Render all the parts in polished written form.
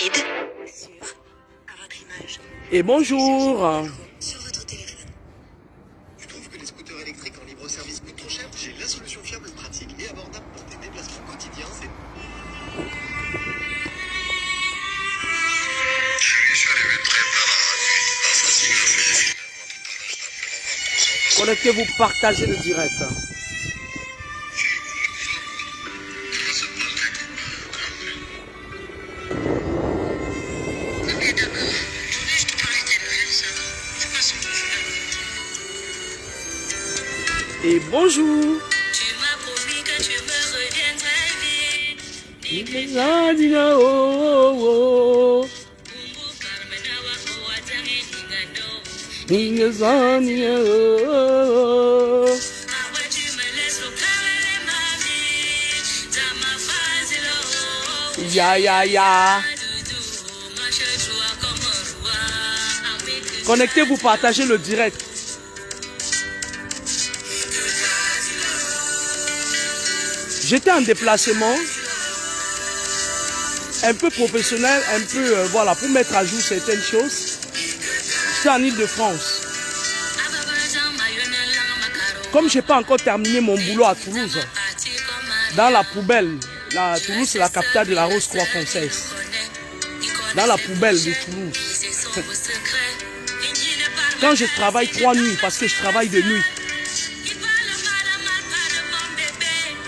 rapide. Sûr. À votre image. Et bonjour. Sur votre téléphone. Tu trouves que les scooters électriques en libre service coûtent trop cher? J'ai la solution fiable, pratique et abordable pour tes déplacements quotidiens. C'est... Je suis arrivé très tard dans la nuit. Parce que ce que je fais finalement tout à l'heure, je t'appelle, on va Connectez-vous, partagez le direct. Et bonjour. Tu m'as promis que tu me reviendrais vite. Ah ouais, tu me laisses au carré ma vie. Dans ma phrase, Ya ya ya. Connectez-vous, partagez le direct. J'étais en déplacement, un peu professionnel, un peu, voilà, pour mettre à jour certaines choses. J'étais en Île-de-France. Comme je n'ai pas encore terminé mon boulot à Toulouse, dans la poubelle, Toulouse c'est la capitale de la Rose-Croix française. Dans la poubelle de Toulouse. Quand je travaille 3 nuits, parce que je travaille de nuit.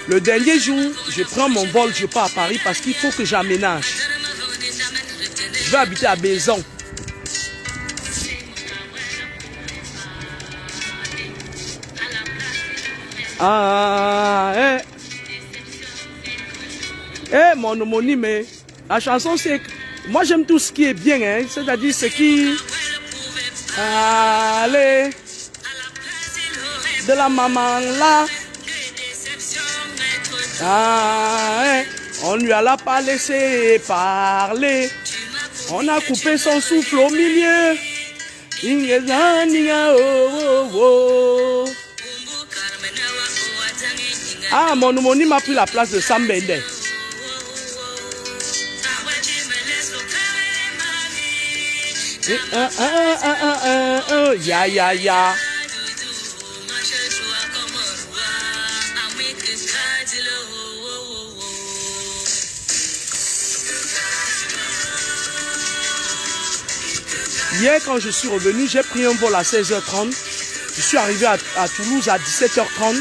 Le dernier jour, je prends mon vol, je pars à Paris parce qu'il faut que j'aménage. Je vais habiter à Bézon. Ah, mon homonyme, la chanson c'est... Moi j'aime tout ce qui est bien, hein, c'est-à-dire ce qui... Allez, de la maman là. Ah, on lui a pas laissé parler. On a coupé son souffle au milieu. Ah, mon homonyme a pris la place de Sam Bende. Ya ya ya. Hier, quand je suis revenu, j'ai pris un vol à 16h30. Je suis arrivé à Toulouse à 17h30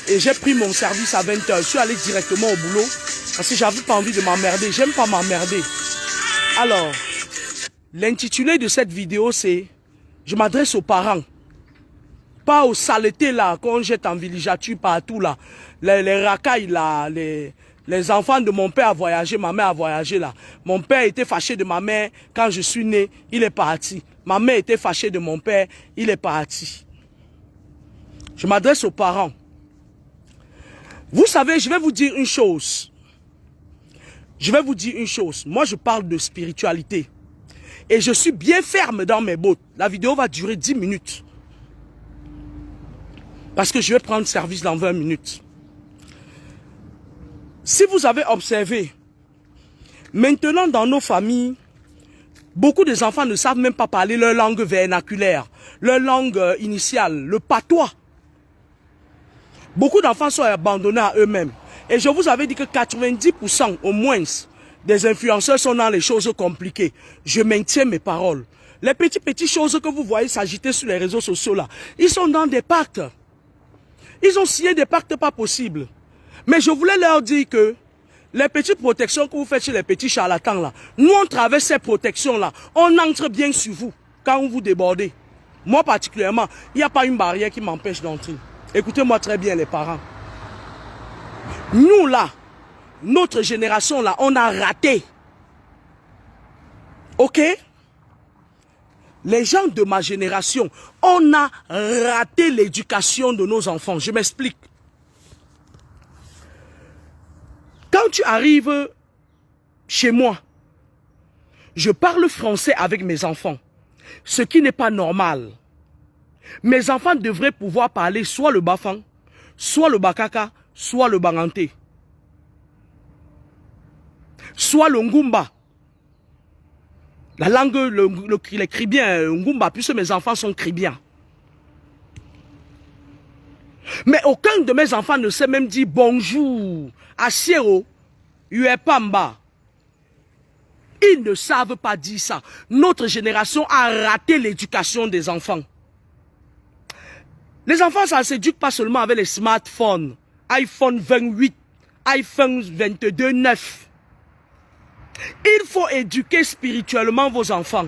et j'ai pris mon service à 20h. Je suis allé directement au boulot parce que j'avais pas envie de m'emmerder. J'aime pas m'emmerder. Alors, l'intitulé de cette vidéo, c'est « Je m'adresse aux parents ». Pas aux saletés là, qu'on jette en villégiature partout là. Les racailles là, les enfants de mon père a voyagé, ma mère a voyagé là. Mon père était fâché de ma mère quand je suis né, il est parti. Ma mère était fâchée de mon père, il est parti. Je m'adresse aux parents. Vous savez, je vais vous dire une chose. Je vais vous dire une chose. Moi, je parle de spiritualité. Et je suis bien ferme dans mes bottes. La vidéo va durer 10 minutes. Parce que je vais prendre service dans 20 minutes. Si vous avez observé, maintenant dans nos familles, beaucoup des enfants ne savent même pas parler leur langue vernaculaire, leur langue initiale, le patois. Beaucoup d'enfants sont abandonnés à eux-mêmes. Et je vous avais dit que 90% au moins des influenceurs sont dans les choses compliquées. Je maintiens mes paroles. Les petites choses que vous voyez s'agiter sur les réseaux sociaux là, ils sont dans des pactes. Ils ont signé des pactes pas possibles. Mais je voulais leur dire que les petites protections que vous faites chez les petits charlatans là, nous on traverse ces protections là, on entre bien sur vous quand vous débordez. Moi particulièrement, il n'y a pas une barrière qui m'empêche d'entrer. Écoutez-moi très bien les parents. Nous là, notre génération là, on a raté. Ok? Les gens de ma génération, on a raté l'éducation de nos enfants. Je m'explique. Quand tu arrives chez moi, je parle français avec mes enfants, ce qui n'est pas normal. Mes enfants devraient pouvoir parler soit le bafang, soit le bakaka, soit le banganté, soit le ngumba. La langue, les Cribiens, Ngumba, puisque mes enfants sont Cribiens. Mais aucun de mes enfants ne sait même dire bonjour, Asiero, Uepamba. Ils ne savent pas dire ça. Notre génération a raté l'éducation des enfants. Les enfants, ça ne s'éduque pas seulement avec les smartphones. iPhone 28, iPhone 22, 9. Il faut éduquer spirituellement vos enfants.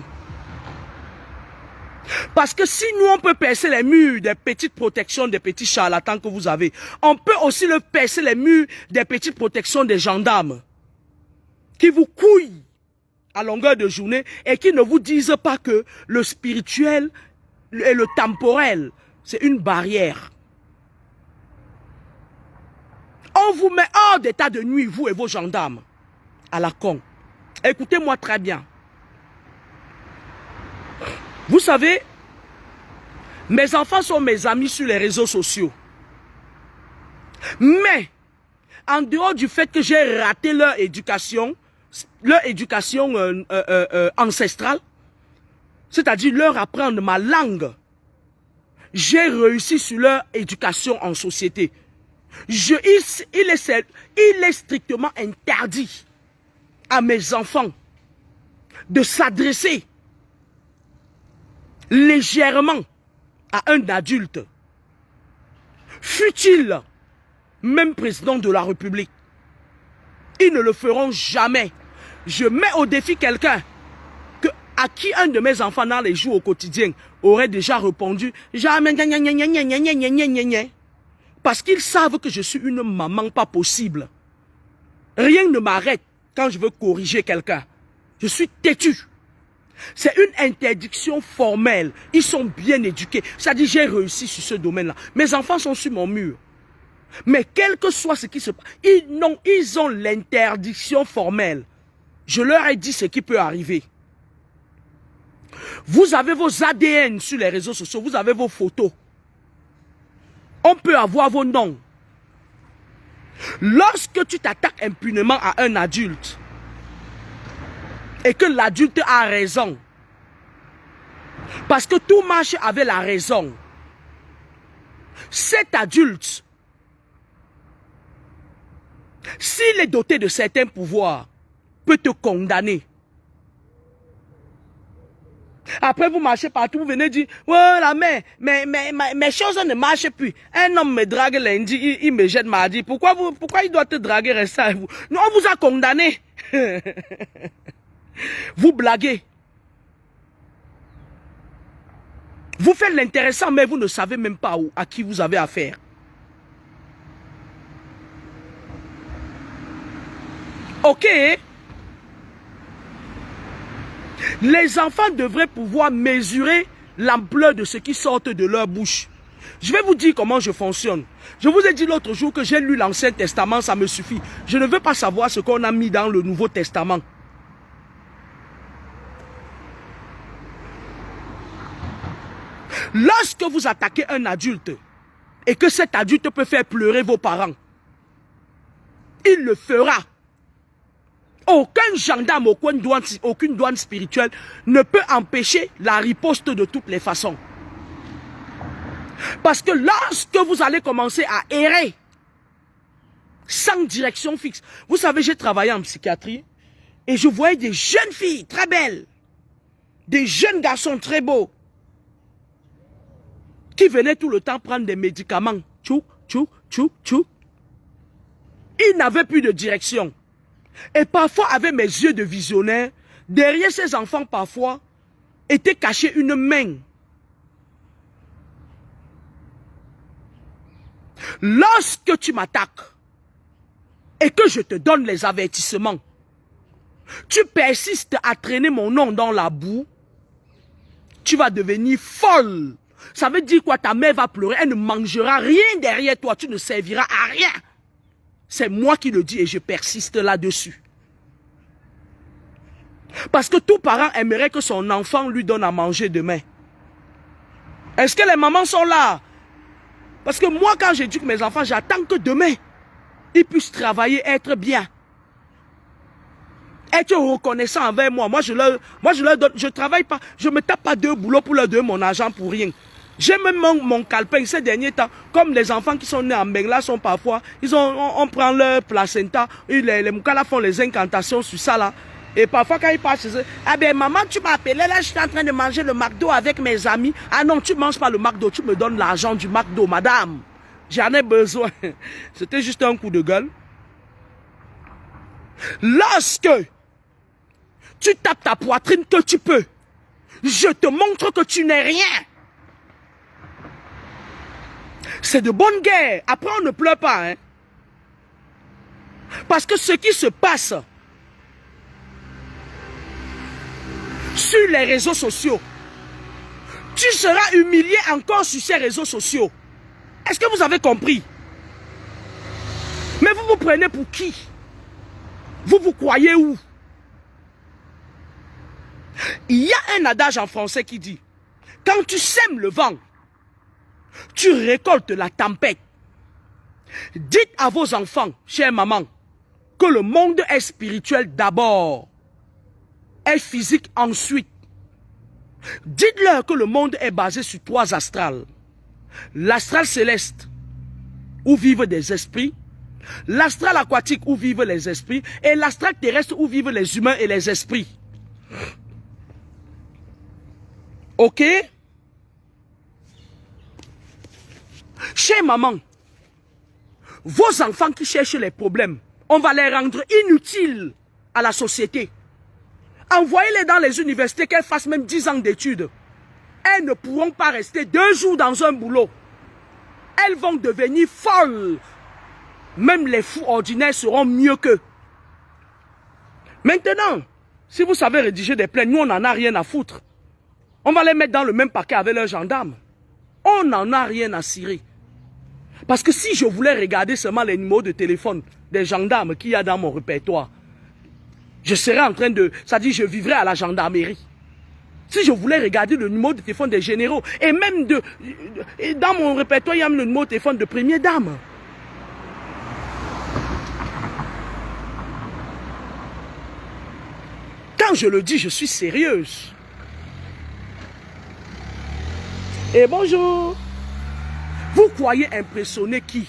Parce que si nous, on peut percer les murs des petites protections des petits charlatans que vous avez, on peut aussi le percer les murs des petites protections des gendarmes qui vous couillent à longueur de journée et qui ne vous disent pas que le spirituel et le temporel, c'est une barrière. On vous met hors d'état de nuit, vous et vos gendarmes, à la con. Écoutez-moi très bien. Vous savez, mes enfants sont mes amis sur les réseaux sociaux. Mais, en dehors du fait que j'ai raté leur éducation ancestrale, c'est-à-dire leur apprendre ma langue, j'ai réussi sur leur éducation en société. Il est strictement interdit à mes enfants de s'adresser légèrement à un adulte, fût-il même président de la République. Ils ne le feront jamais. Je mets au défi quelqu'un à qui un de mes enfants dans les jours au quotidien aurait déjà répondu jamais, parce qu'ils savent que je suis une maman pas possible. Rien ne m'arrête quand je veux corriger quelqu'un. Je suis têtu. C'est une interdiction formelle. Ils sont bien éduqués. Ça dit, j'ai réussi sur ce domaine-là. Mes enfants sont sur mon mur. Mais quel que soit ce qui se passe, ils ont l'interdiction formelle. Je leur ai dit ce qui peut arriver. Vous avez vos ADN sur les réseaux sociaux, vous avez vos photos. On peut avoir vos noms. Lorsque tu t'attaques impunément à un adulte, et que l'adulte a raison, parce que tout marche avec la raison, cet adulte, s'il est doté de certains pouvoirs, peut te condamner. Après, vous marchez partout, vous venez dire, voilà, mais mes choses ne marchent plus. Un homme me drague lundi, il me jette mardi. Pourquoi il doit te draguer, rester avec vous? Non, on vous a condamné. Vous blaguez. Vous faites l'intéressant, mais vous ne savez même pas à qui vous avez affaire. Ok? Les enfants devraient pouvoir mesurer l'ampleur de ce qui sort de leur bouche. Je vais vous dire comment je fonctionne. Je vous ai dit l'autre jour que j'ai lu l'Ancien Testament, ça me suffit. Je ne veux pas savoir ce qu'on a mis dans le Nouveau Testament. Lorsque vous attaquez un adulte et que cet adulte peut faire pleurer vos parents, il le fera. Aucun gendarme, aucune douane spirituelle ne peut empêcher la riposte de toutes les façons. Parce que lorsque vous allez commencer à errer sans direction fixe, vous savez, j'ai travaillé en psychiatrie et je voyais des jeunes filles très belles, des jeunes garçons très beaux, qui venaient tout le temps prendre des médicaments. Tchou, tchou, tchou, tchou. Ils n'avaient plus de direction. Et parfois, avec mes yeux de visionnaire, derrière ces enfants, parfois, était cachée une main. Lorsque tu m'attaques et que je te donne les avertissements, tu persistes à traîner mon nom dans la boue, tu vas devenir folle. Ça veut dire quoi? Ta mère va pleurer, elle ne mangera rien derrière toi, tu ne serviras à rien. C'est moi qui le dis et je persiste là-dessus. Parce que tout parent aimerait que son enfant lui donne à manger demain. Est-ce que les mamans sont là? Parce que moi, quand j'éduque mes enfants, j'attends que demain, ils puissent travailler, être bien. Être reconnaissant envers moi. Moi, je leur donne, je travaille pas, je me tape pas 2 boulots pour leur donner mon argent pour rien. J'ai même mon calepin ces derniers temps, comme les enfants qui sont nés en Bengla sont parfois, on prend leur placenta, les Moukala font les incantations sur ça là. Et parfois quand ils passent chez eux, ah ben maman tu m'as appelé, là je suis en train de manger le McDo avec mes amis. Ah non, tu manges pas le McDo, tu me donnes l'argent du McDo, madame. J'en ai besoin. C'était juste un coup de gueule. Lorsque tu tapes ta poitrine que tu peux, je te montre que tu n'es rien. C'est de bonne guerre. Après, on ne pleure pas. Hein? Parce que ce qui se passe sur les réseaux sociaux, tu seras humilié encore sur ces réseaux sociaux. Est-ce que vous avez compris? Mais vous vous prenez pour qui? Vous vous croyez où? Il y a un adage en français qui dit, quand tu sèmes le vent, tu récoltes la tempête. Dites à vos enfants, chère maman, que le monde est spirituel d'abord, est physique ensuite. Dites-leur que le monde est basé sur 3 astrales. L'astral céleste, où vivent des esprits, l'astral aquatique, où vivent les esprits, et l'astral terrestre, où vivent les humains et les esprits. Ok? Chère maman, vos enfants qui cherchent les problèmes, on va les rendre inutiles à la société. Envoyez-les dans les universités, qu'elles fassent même 10 ans d'études. Elles ne pourront pas rester 2 jours dans un boulot. Elles vont devenir folles. Même les fous ordinaires seront mieux qu'eux. Maintenant, si vous savez rédiger des plaintes, nous on n'en a rien à foutre. On va les mettre dans le même paquet avec leurs gendarmes. On n'en a rien à cirer. Parce que si je voulais regarder seulement les numéros de téléphone des gendarmes qu'il y a dans mon répertoire, je serais en train de... C'est-à-dire je vivrais à la gendarmerie. Si je voulais regarder le numéro de téléphone des généraux, et même dans mon répertoire, il y a même le numéro de téléphone de première dame. Quand je le dis, je suis sérieuse. Et bonjour. Vous croyez impressionner qui?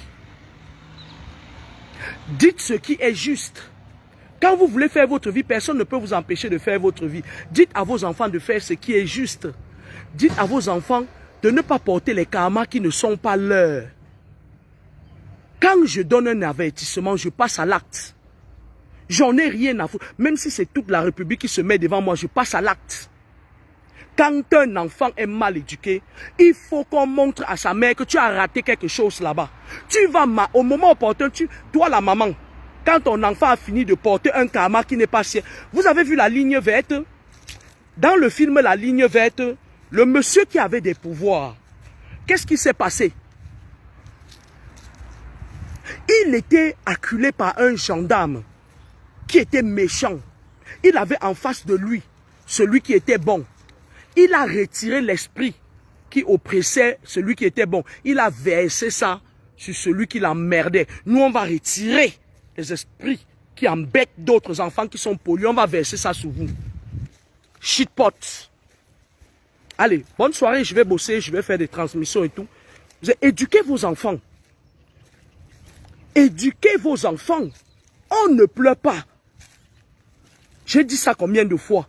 Dites ce qui est juste. Quand vous voulez faire votre vie, personne ne peut vous empêcher de faire votre vie. Dites à vos enfants de faire ce qui est juste. Dites à vos enfants de ne pas porter les karmas qui ne sont pas leurs. Quand je donne un avertissement, je passe à l'acte. J'en ai rien à foutre. Même si c'est toute la République qui se met devant moi, je passe à l'acte. Quand un enfant est mal éduqué, il faut qu'on montre à sa mère que tu as raté quelque chose là-bas. Tu vas, au moment opportun, toi la maman, quand ton enfant a fini de porter un karma qui n'est pas sien. Vous avez vu la ligne verte? Dans le film La ligne verte, le monsieur qui avait des pouvoirs, qu'est-ce qui s'est passé? Il était acculé par un gendarme qui était méchant. Il avait en face de lui celui qui était bon. Il a retiré l'esprit qui oppressait celui qui était bon. Il a versé ça sur celui qui l'emmerdait. Nous, on va retirer les esprits qui embêtent d'autres enfants qui sont pollués. On va verser ça sur vous. Shitpot. Allez, bonne soirée. Je vais bosser, je vais faire des transmissions et tout. Éduquez vos enfants. Éduquez vos enfants. On ne pleure pas. J'ai dit ça combien de fois?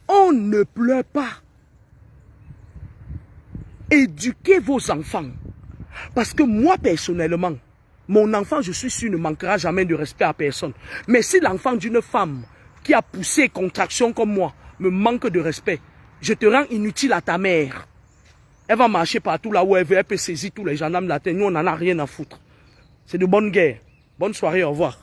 On ne pleure pas. Éduquez vos enfants. Parce que moi, personnellement, mon enfant, je suis sûr, ne manquera jamais de respect à personne. Mais si l'enfant d'une femme qui a poussé contraction comme moi me manque de respect, je te rends inutile à ta mère. Elle va marcher partout là où elle veut, elle peut saisir tous les gendarmes de la terre. Nous, on n'en a rien à foutre. C'est de bonne guerre. Bonne soirée, au revoir.